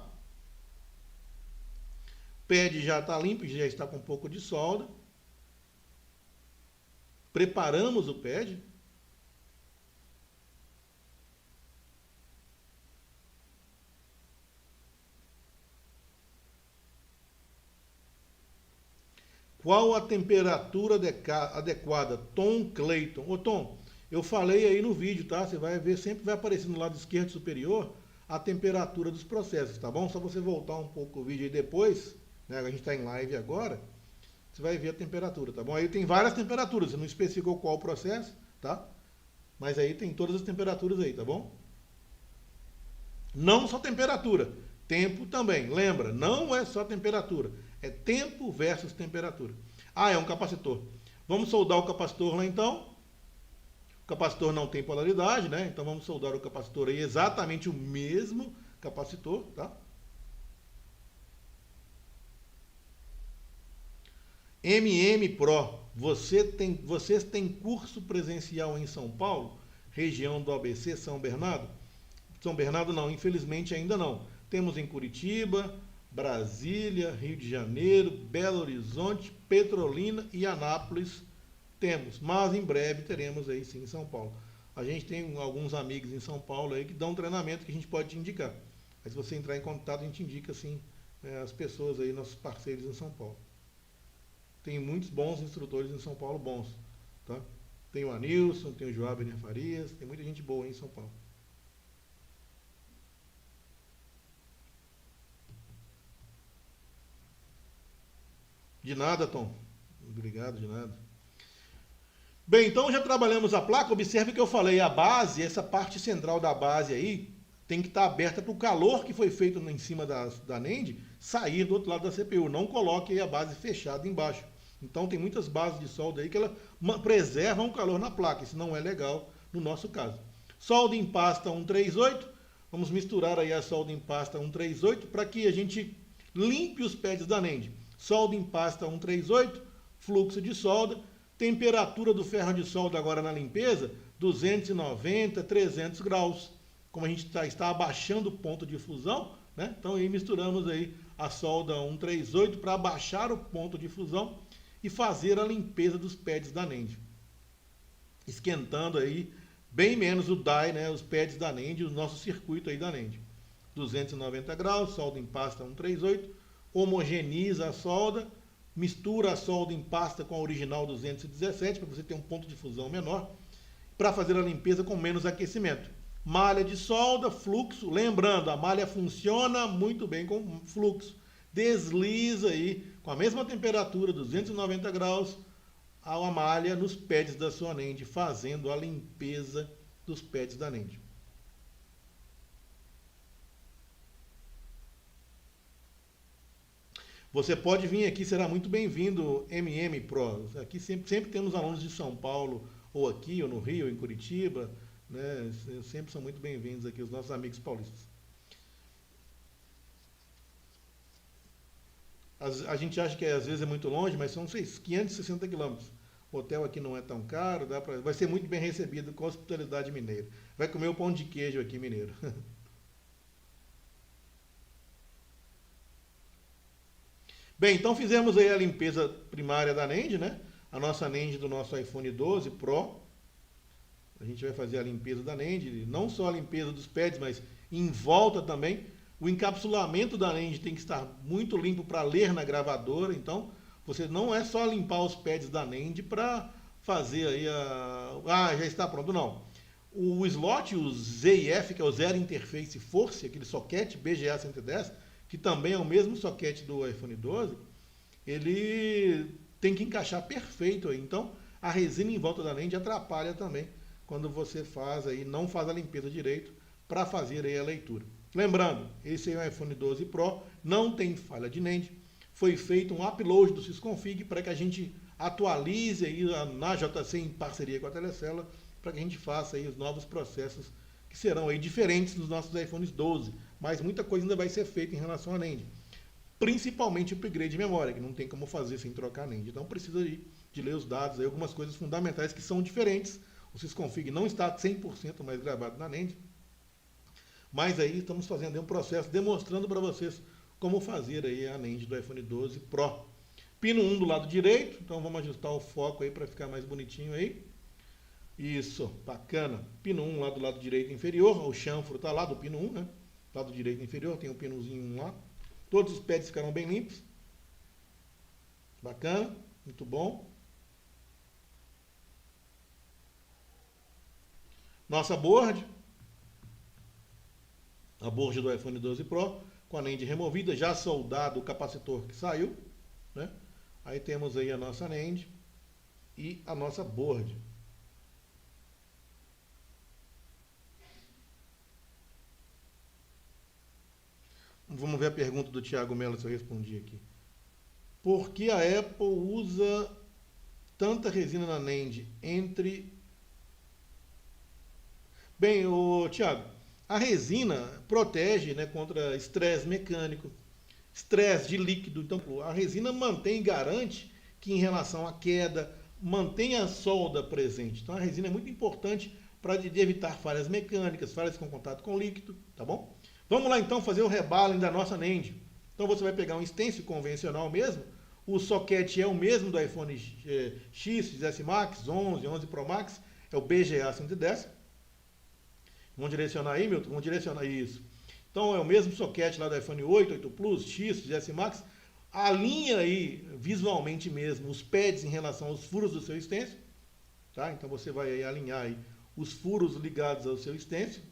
O pad já está limpo, já está com um pouco de solda. Preparamos o pad. Qual a temperatura adequada? Tom Clayton. Ô Tom, eu falei aí no vídeo, tá? Você vai ver, sempre vai aparecer no lado esquerdo superior a temperatura dos processos, tá bom? Só você voltar um pouco o vídeo aí depois, né? A gente está em live agora, você vai ver a temperatura, tá bom? Aí tem várias temperaturas, você não especificou qual o processo, tá? Mas aí tem todas as temperaturas aí, tá bom? Não só temperatura, tempo também. Lembra, não é só temperatura. É tempo versus temperatura. Ah, é um capacitor. Vamos soldar o capacitor lá então. O capacitor não tem polaridade, né? Então vamos soldar o capacitor aí, exatamente o mesmo capacitor, tá? Pro, vocês têm curso presencial em São Paulo? Região do ABC, São Bernardo? São Bernardo não, infelizmente ainda não. Temos em Curitiba, Brasília, Rio de Janeiro, Belo Horizonte, Petrolina e Anápolis temos, mas em breve teremos aí sim em São Paulo. A gente tem alguns amigos em São Paulo aí que dão treinamento que a gente pode te indicar. Mas se você entrar em contato, a gente indica sim as pessoas aí, nossos parceiros em São Paulo. Tem muitos bons instrutores em São Paulo, bons. Tá? Tem o Anilson, tem o Joaber Farias, tem muita gente boa aí em São Paulo. De nada, Tom. Obrigado, de nada. Bem, então já trabalhamos a placa. Observe que eu falei, a base, essa parte central da base aí, tem que estar aberta para o calor que foi feito em cima da NAND sair do outro lado da CPU. Não coloque aí a base fechada embaixo. Então tem muitas bases de solda aí que ela preservam o calor na placa. Isso não é legal no nosso caso. Solda em pasta 138. Vamos misturar aí a solda em pasta 138 para que a gente limpe os pads da NAND. Solda em pasta 138, fluxo de solda, temperatura do ferro de solda agora na limpeza, 290, 300 graus. Como a gente está abaixando o ponto de fusão, né? Então aí misturamos aí a solda 138 para abaixar o ponto de fusão e fazer a limpeza dos pads da NAND. Esquentando aí bem menos o die, né? Os pads da NAND, o nosso circuito aí da NAND. 290 graus, solda em pasta 138. Homogeneiza a solda, mistura a solda em pasta com a original 217 para você ter um ponto de fusão menor, para fazer a limpeza com menos aquecimento. Malha de solda, fluxo, lembrando, a malha funciona muito bem com fluxo. Desliza aí com a mesma temperatura, 290 graus, a malha nos pads da sua NAND, fazendo a limpeza dos pads da NAND. Você pode vir aqui, será muito bem-vindo, Pro. Aqui sempre temos alunos de São Paulo, ou aqui, ou no Rio, ou em Curitiba, né? Sempre são muito bem-vindos aqui, os nossos amigos paulistas. A gente acha que às vezes é muito longe, mas são 560 quilômetros. O hotel aqui não é tão caro, vai ser muito bem recebido com a hospitalidade mineira. Vai comer o pão de queijo aqui mineiro. Bem, então fizemos aí a limpeza primária da NAND, né? A nossa NAND do nosso iPhone 12 Pro. A gente vai fazer a limpeza da NAND, não só a limpeza dos pads, mas em volta também. O encapsulamento da NAND tem que estar muito limpo para ler na gravadora, então você não é só limpar os pads da NAND para fazer aí já está pronto, não. O slot, o ZIF, que é o Zero Interface Force, aquele socket BGA 110, que também é o mesmo socket do iPhone 12, ele tem que encaixar perfeito aí. Então, a resina em volta da NAND atrapalha também quando você não faz a limpeza direito para fazer aí a leitura. Lembrando, esse é o iPhone 12 Pro, não tem falha de NAND. Foi feito um upload do Sysconfig para que a gente atualize aí na JC em parceria com a Telecela, para que a gente faça aí os novos processos que serão aí diferentes dos nossos iPhones 12. Mas muita coisa ainda vai ser feita em relação à NAND. principalmente upgrade de memória, que não tem como fazer sem trocar NAND. Então precisa de ler os dados, aí, algumas coisas fundamentais que são diferentes. O sysconfig não está 100% mais gravado na NAND, mas aí estamos fazendo um processo demonstrando para vocês como fazer aí a NAND do iPhone 12 Pro. Pino 1 do lado direito, então vamos ajustar o foco aí para ficar mais bonitinho aí. Isso, bacana. Pino 1 lá do lado direito inferior, o chanfro está lá do pino 1, né? Lado direito inferior, tem um pinozinho 1 lá. Todos os pads ficaram bem limpos. Bacana, muito bom. Nossa board. A board do iPhone 12 Pro, com a NAND removida, já soldado o capacitor que saiu, né? Aí temos aí a nossa NAND e a nossa board. Vamos ver a pergunta do Thiago Mello, se eu respondi aqui. Por que a Apple usa tanta resina na NAND entre... Bem, Thiago, a resina protege, né, contra estresse mecânico, estresse de líquido. Então, a resina mantém e garante que, em relação à queda, mantém a solda presente. Então, a resina é muito importante para evitar falhas mecânicas, falhas com contato com líquido, tá bom? Vamos lá, então, fazer o rebalem da nossa NAND. Então, você vai pegar um stencil convencional mesmo. O socket é o mesmo do iPhone X, XS Max, 11, 11 Pro Max. É o BGA 110. Vamos direcionar aí, Milton? Vamos direcionar isso. Então, é o mesmo socket lá do iPhone 8, 8 Plus, X, XS Max. Alinha aí, visualmente mesmo, os pads em relação aos furos do seu stencil. Tá? Então, você vai aí alinhar aí os furos ligados ao seu stencil.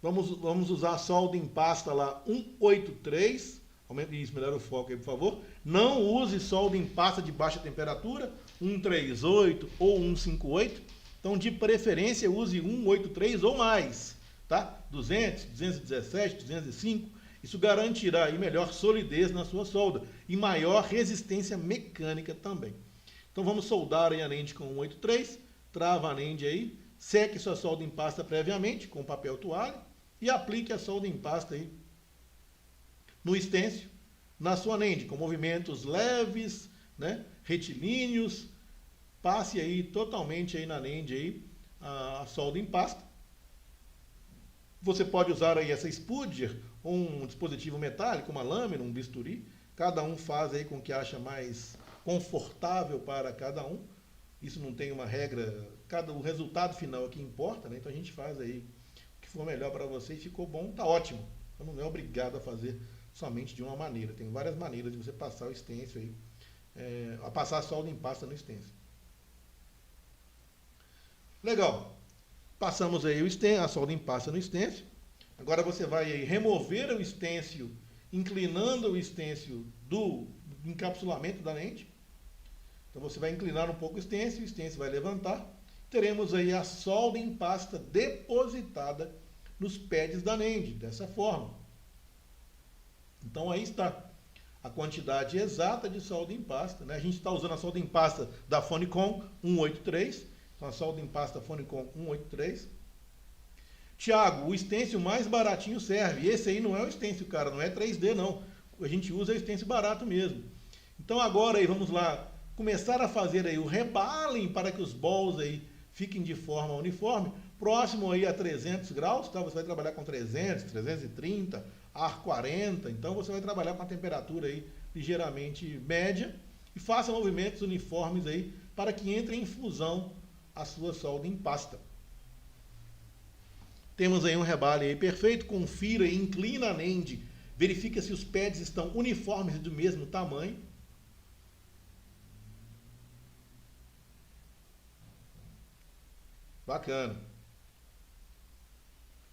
Vamos usar a solda em pasta lá 183. Aumente isso, melhora o foco aí, por favor. Não use solda em pasta de baixa temperatura, 138 ou 158. Então, de preferência, use 183 ou mais, tá? 200, 217, 205. Isso garantirá aí melhor solidez na sua solda e maior resistência mecânica também. Então, vamos soldar aí a NAND com 183. Trava a NAND aí. Seque sua solda em pasta previamente com papel toalha e aplique a solda em pasta aí no stencil, na sua NAND, com movimentos leves, né, retilíneos. Passe aí totalmente aí na NAND aí a solda em pasta. Você pode usar aí essa spudger ou um dispositivo metálico, uma lâmina, um bisturi. Cada um faz aí com o que acha mais confortável para cada um. Isso não tem uma regra, o resultado final é que importa, né? Então a gente faz aí o que for melhor para você e ficou bom, tá ótimo. Então não é obrigado a fazer somente de uma maneira. Tem várias maneiras de você passar o stencil aí, a passar a solda em pasta no stencil. Legal. Passamos aí a solda em pasta no stencil. Agora você vai aí remover o stencil, inclinando o stencil do encapsulamento da NAND. Então você vai inclinar um pouco o stencil vai levantar. Teremos aí a solda em pasta depositada nos pads da NAND, dessa forma. Então aí está a quantidade exata de solda em pasta, né? A gente está usando a solda em pasta da Phonicom 183, então a solda em pasta Phonicom 183. Tiago, o stencil mais baratinho serve. Esse aí não é o stencil, cara, não é 3D não. A gente usa o stencil barato mesmo. Então agora aí vamos lá começar a fazer aí o rebalem para que os balls aí fiquem de forma uniforme, próximo aí a 300 graus, tá? Você vai trabalhar com 300, 330, ar 40, então você vai trabalhar com a temperatura aí ligeiramente média e faça movimentos uniformes aí para que entre em fusão a sua solda em pasta. Temos aí um rebale aí perfeito, confira e inclina a NAND, verifica se os pads estão uniformes e do mesmo tamanho. Bacana.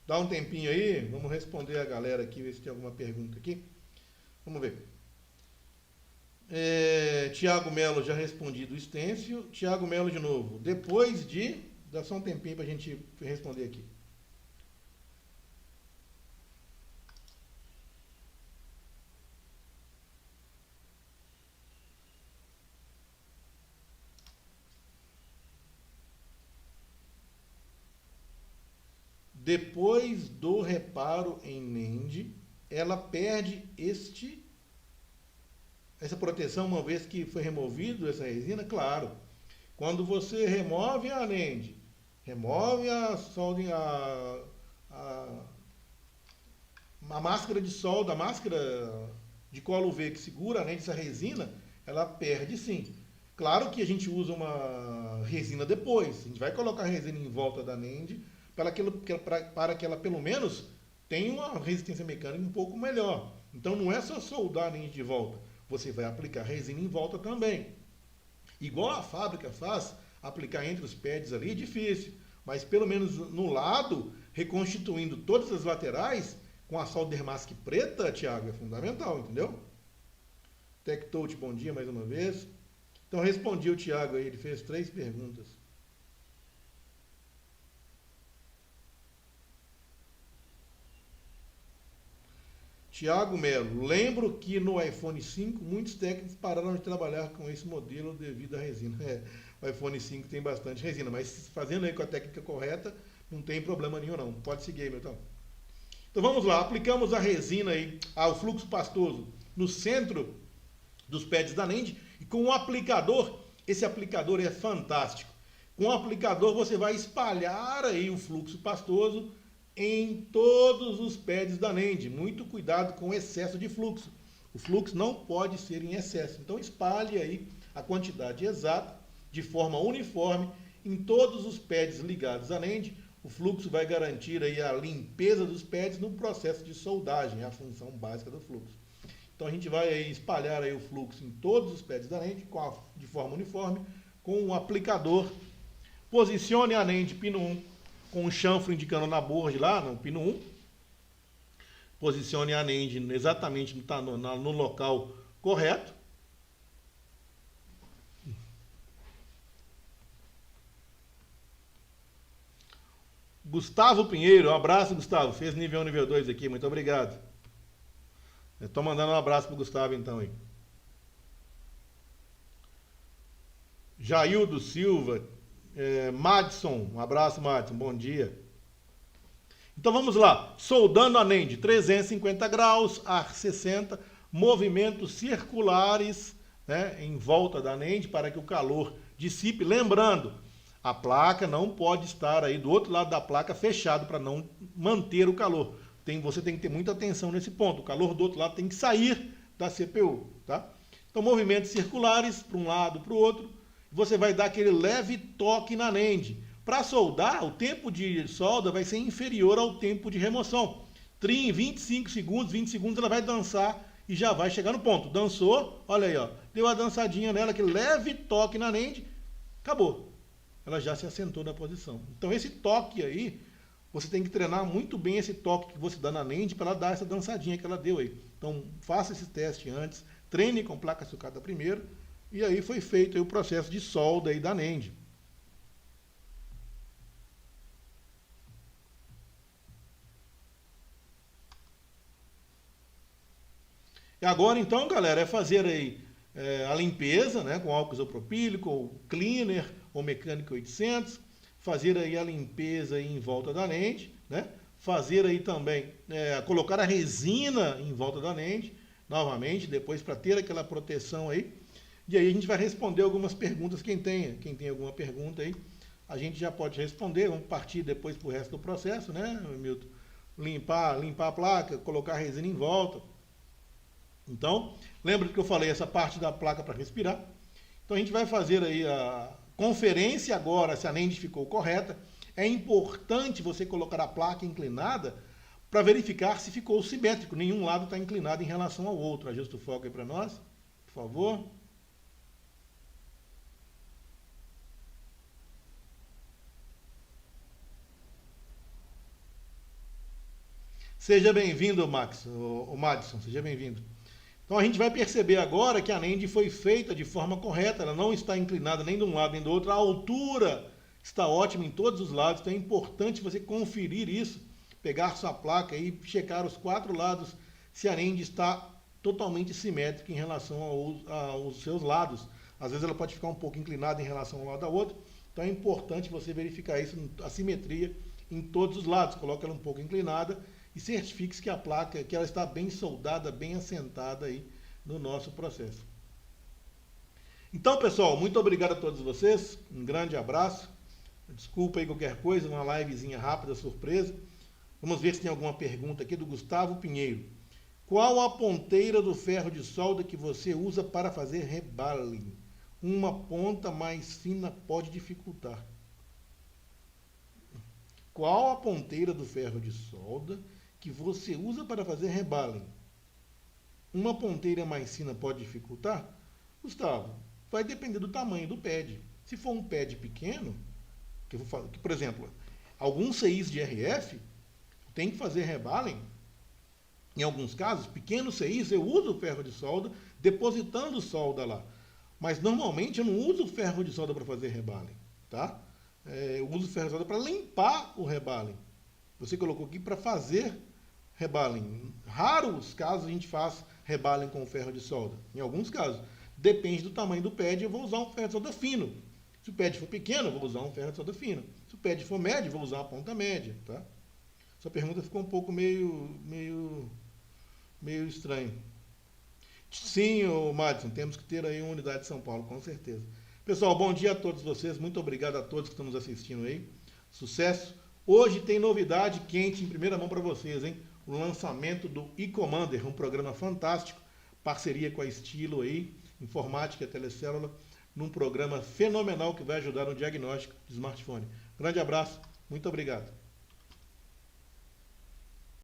Dá um tempinho aí, vamos responder a galera aqui, ver se tem alguma pergunta aqui. Vamos ver. Tiago Melo, já respondi do stencil. Tiago Melo de novo. Depois de... Dá só um tempinho para a gente responder aqui. depois do reparo em NEND, ela perde essa proteção, uma vez que foi removido essa resina? Claro. Quando você remove a NEND, remove a máscara de solda, a máscara de cola UV que segura a NEND, essa resina, ela perde sim. Claro que a gente usa uma resina depois. A gente vai colocar a resina em volta da NEND para que ela pelo menos tenha uma resistência mecânica um pouco melhor. Então não é só soldar a NEND de volta. Você vai aplicar resina em volta também. Igual a fábrica faz, aplicar entre os pads ali é difícil. Mas pelo menos no lado, reconstituindo todas as laterais, com a solda Dermask preta, Thiago, é fundamental, entendeu? TechTouch, bom dia mais uma vez. Então respondi o Thiago aí, ele fez 3 perguntas. Tiago Melo, lembro que no iPhone 5 muitos técnicos pararam de trabalhar com esse modelo devido à resina. O iPhone 5 tem bastante resina, mas fazendo aí com a técnica correta, não tem problema nenhum não. Pode seguir aí, Milton. Então vamos lá, aplicamos a resina aí, o fluxo pastoso no centro dos pads da NEND e com o aplicador, esse aplicador é fantástico. Com o aplicador você vai espalhar aí o fluxo pastoso em todos os pads da NEND. Muito cuidado com o excesso de fluxo. O fluxo não pode ser em excesso. Então espalhe aí a quantidade exata, de forma uniforme, em todos os pads ligados à NEND. O fluxo vai garantir aí a limpeza dos pads no processo de soldagem, é a função básica do fluxo. Então a gente vai aí espalhar aí o fluxo em todos os pads da NEND de forma uniforme, com o aplicador. Posicione a NEND pino 1, com o chanfro indicando na borda lá, no pino 1. Posicione a NEND exatamente no local correto. Gustavo Pinheiro, um abraço, Gustavo. Fez nível 1, nível 2 aqui, muito obrigado. Eu estou mandando um abraço para o Gustavo então aí. Jaildo Silva, Madison, um abraço, Madison, bom dia. Então vamos lá, soldando a NEND, 350 graus, ar 60, movimentos circulares, né, em volta da NEND para que o calor dissipe. Lembrando, a placa não pode estar aí do outro lado da placa fechado para não manter o calor. Você tem que ter muita atenção nesse ponto, o calor do outro lado tem que sair da CPU, tá? Então movimentos circulares para um lado, para o outro. Você vai dar aquele leve toque na NEND. Para soldar, o tempo de solda vai ser inferior ao tempo de remoção. 25 segundos, 20 segundos, ela vai dançar e já vai chegar no ponto. Dançou, olha aí, ó, deu a dançadinha nela, aquele leve toque na NEND, acabou. Ela já se assentou na posição. Então esse toque aí, você tem que treinar muito bem esse toque que você dá na NEND para ela dar essa dançadinha que ela deu aí. Então faça esse teste antes, treine com placa sucata primeiro, e aí foi feito aí o processo de solda aí da NEND. E agora então, galera, é fazer aí a limpeza, né, com álcool isopropílico, ou cleaner, ou mecânico 800, fazer aí a limpeza aí em volta da NEND, né, fazer aí também, colocar a resina em volta da NEND, novamente, depois para ter aquela proteção aí. E aí a gente vai responder algumas perguntas, quem tem alguma pergunta aí, a gente já pode responder, vamos partir depois para o resto do processo, né, Milton? Limpar a placa, colocar a resina em volta. Então, lembra que eu falei essa parte da placa para respirar? Então a gente vai fazer aí a conferência agora, se a NEND ficou correta. É importante você colocar a placa inclinada para verificar se ficou simétrico, nenhum lado está inclinado em relação ao outro. Ajusta o foco aí para nós, por favor. Seja bem-vindo, Max, o Madison, seja bem-vindo. Então a gente vai perceber agora que a NEND foi feita de forma correta, ela não está inclinada nem de um lado nem do outro, a altura está ótima em todos os lados, então é importante você conferir isso, pegar sua placa e checar os 4 lados se a NEND está totalmente simétrica em relação aos seus lados. Às vezes ela pode ficar um pouco inclinada em relação a um lado ao outro, então é importante você verificar isso, a simetria em todos os lados, coloque ela um pouco inclinada e certifique-se que a placa, que ela está bem soldada, bem assentada aí no nosso processo. Então, pessoal, muito obrigado a todos vocês, um grande abraço, desculpa aí qualquer coisa, uma livezinha rápida, surpresa. Vamos ver se tem alguma pergunta aqui do Gustavo Pinheiro. Qual a ponteira do ferro de solda que você usa para fazer rebaling? Uma ponta mais fina pode dificultar. Qual a ponteira do ferro de solda que você usa para fazer rebaling? Uma ponteira mais fina pode dificultar? Gustavo, vai depender do tamanho do pad. Se for um pad pequeno, que por exemplo, alguns CIs de RF tem que fazer rebaling. Em alguns casos, pequenos CIs, eu uso o ferro de solda depositando solda lá. Mas normalmente eu não uso o ferro de solda para fazer rebaling, tá? Eu uso o ferro de solda para limpar o rebaling. Você colocou aqui para fazer rebaling. Raros casos a gente faz rebaling com ferro de solda. Em alguns casos, depende do tamanho do pad, eu vou usar um ferro de solda fino. Se o pad for pequeno, eu vou usar um ferro de solda fino. Se o pad for médio, eu vou usar uma ponta média, tá? Essa pergunta ficou um pouco meio estranho. Sim, Madison, temos que ter aí uma unidade de São Paulo, com certeza. Pessoal, bom dia a todos vocês. Muito obrigado a todos que estão nos assistindo aí. Sucesso. Hoje tem novidade quente em primeira mão para vocês, hein? O lançamento do eCommander, um programa fantástico, parceria com a Estilo aí, informática e telecélula, num programa fenomenal que vai ajudar no diagnóstico de smartphone. Grande abraço, muito obrigado.